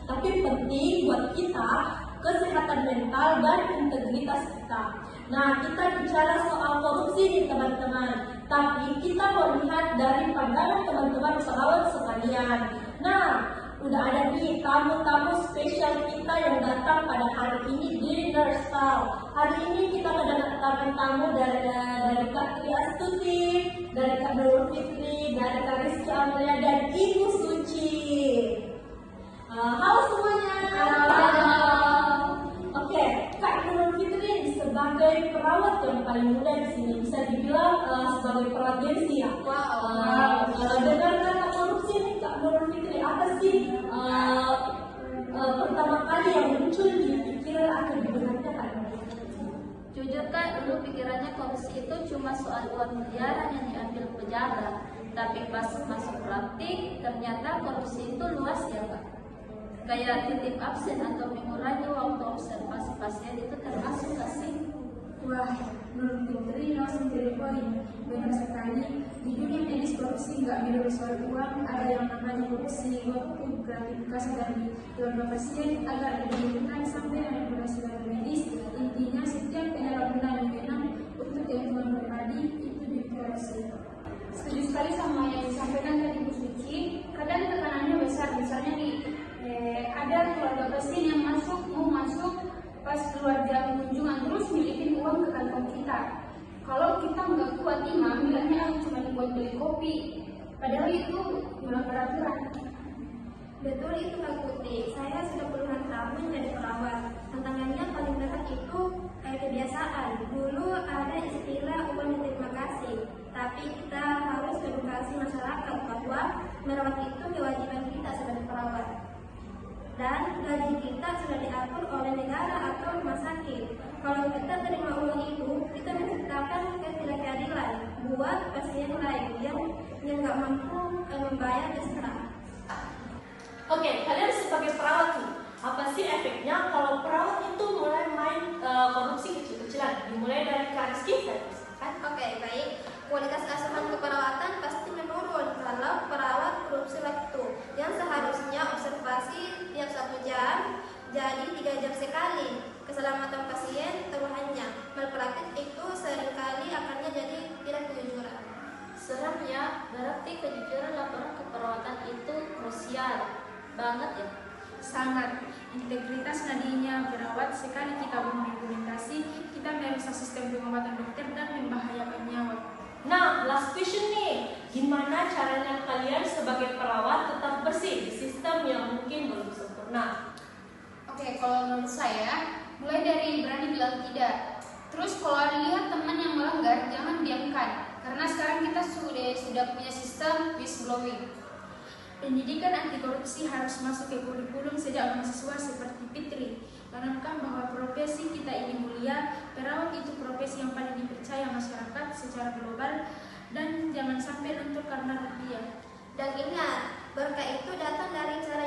tapi penting buat kita, kesehatan mental dan integritas kita. Nah, kita bicara soal korupsi nih teman-teman, tapi kita mau lihat dari pandangan teman-teman perawat sekalian. Nah, udah ada nih tamu-tamu spesial kita yang datang pada hari ini di Nurse Talk. Hari ini kita kedatangan tamu dari Kak Tri Astuti, dari Kak Nurul Fitri, dari Kak Rizky Amelia, dan Ibu Suci. Halo semuanya. Halo. Oke, Kak Nurul Fitri sebagai perawat yang paling muda di sini, bisa dibilang sebagai perawat gengsi ya. Dengan kata korupsi nih Kak Nurul Fitri, apa sih pertama kali yang muncul di pikiran atau di benaknya Kak Nurul Fitri? Jujur Kak, dulu pikirannya korupsi itu cuma soal uang miliaran yang diambil pejabat. Tapi pas masuk praktik, ternyata korupsi itu luas ya Kak. Kayak titip absen atau mengurangi waktu observasi pasien itu termasuk gak sih? Wah, Nurul Fitri langsung dari poin. Benar sekali, di dunia medis korupsi nggak melulu soal uang, ada yang namanya korupsi waktu gratifikasi dari keluarga pasien agar diberikan sampai manipulasi data medis. Intinya setiap penyalahgunaan wewenang untuk keuntungan pribadi itu dikorupsi. Setuju sekali sama yang disampaikan tadi Bu Suci. Kadang tekanannya besar, misalnya nih ada keluarga pasien yang mau masuk pas keluar jam kunjungan terus milikin uang ke kantong kita. Kalau kita nggak kuat imam, bilangnya cuma buat beli kopi, padahal itu melanggar aturan. Betul itu Kak Putri, saya sudah puluhan tahun jadi perawat. Tantangannya paling berat itu kebiasaan. Dulu ada istilah uang terima kasih, tapi kita harus edukasi masyarakat bahwa merawat itu kewajiban kita sebagai perawat. Dan gaji kita sudah diatur oleh negara atau rumah sakit. Kalau kita terima uang itu, kita menciptakan ketidakadilan buat pasien lain yang nggak mampu membayar extra. Oke, kalian sebagai perawat nih, apa sih efeknya kalau perawat itu mulai main korupsi kecil-kecilan? Dimulai dari Kak Rizky, kan? Oke, baik. Kualitas asuhan keperawatan pasti menurun kalau perawat korupsi waktu yang seharusnya observasi tiap 1 jam jadi 3 jam sekali. Keselamatan pasien taruhannya. Malpraktik itu seringkali akannya jadi tidak kejujuran. Serem ya, berarti kejujuran laporan keperawatan itu krusial banget ya. Sangat. Integritas nadinya berawat sekali kita mendokumentasi, kita merusak sistem pengobatan dokter dan membahayakan nyawa. Nah, last question nih, gimana caranya kalian sebagai perawat tetap bersih di sistem yang mungkin belum sempurna? Oke, kalau menurut saya, mulai dari berani bilang tidak. Terus kalau ada lihat teman yang melanggar, jangan diamkan. Karena sekarang kita sudah punya sistem whistleblowing. Pendidikan anti korupsi harus masuk ke kurikulum sejak mahasiswa seperti Fitri. Tanamkan bahwa profesi kita ini mulia, perawat itu profesi yang paling dipercaya masyarakat secara global, dan jangan sampai luntur karena rupiah. Dan ingat, berkah itu datang dari cara